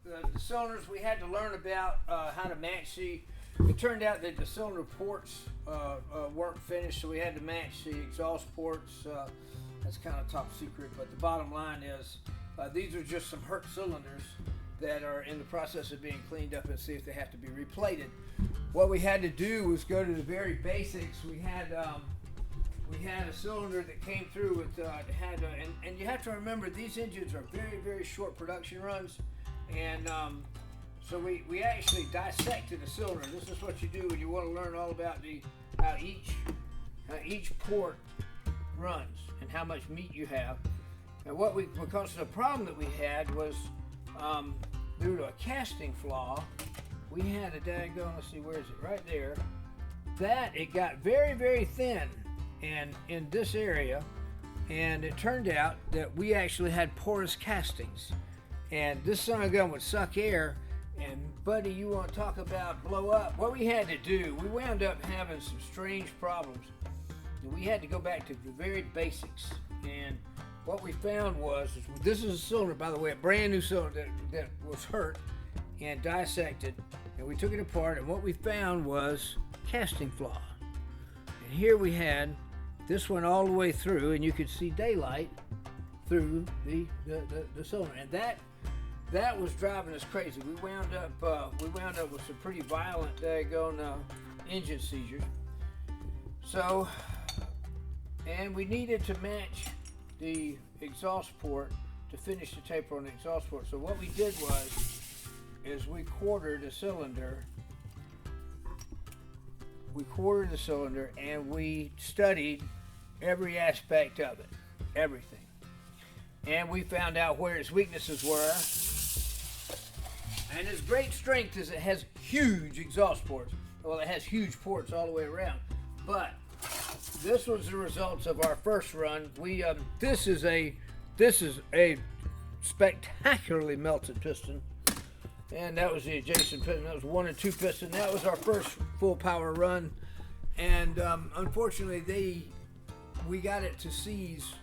the cylinders, we had to learn about how to match the. It turned out that the cylinder ports weren't finished, so we had to match the exhaust ports. That's kind of top secret, but the bottom line is these are just some hurt cylinders that are in the process of being cleaned up and see if they have to be replated. What we had to do was go to the very basics. We had a cylinder that came through with and you have to remember these engines are very, very short production runs, and so we actually dissected the cylinder. This is what you do when you want to learn all about how each port runs and how much meat you have. And because the problem that we had was due to a casting flaw, we had a daggone, let's see, where is it? Right there. That it got very, very thin and in this area, and it turned out that we actually had porous castings, and this son of a gun would suck air. And buddy, you want to talk about blow up? What we had to do, we wound up having some strange problems, and we had to go back to the very basics. And what we found was, this is a cylinder, by the way, a brand new cylinder that was hurt and dissected, and we took it apart, and what we found was casting flaw. And here we had this one all the way through, and you could see daylight through the cylinder, and that was driving us crazy. We wound up with some pretty violent daggone engine seizures. So, and we needed to match the exhaust port to finish the taper on the exhaust port. So what we did is we quartered the cylinder. We quartered the cylinder and we studied every aspect of it, everything. And we found out where its weaknesses were. And its great strength is it has huge exhaust ports. Well, it has huge ports all the way around. But this was the results of our first run. This is a spectacularly melted piston, and that was the adjacent piston. That was 1 and 2 piston. That was our first full power run, and unfortunately we got it to seize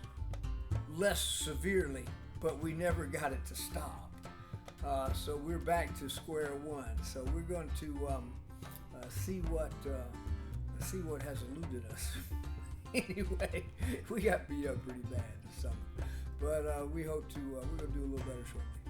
less severely, but we never got it to stop. So we're back to square one. So we're going to see what has eluded us. Anyway, we got beat up pretty bad this summer, but we hope to we're going to do a little better shortly.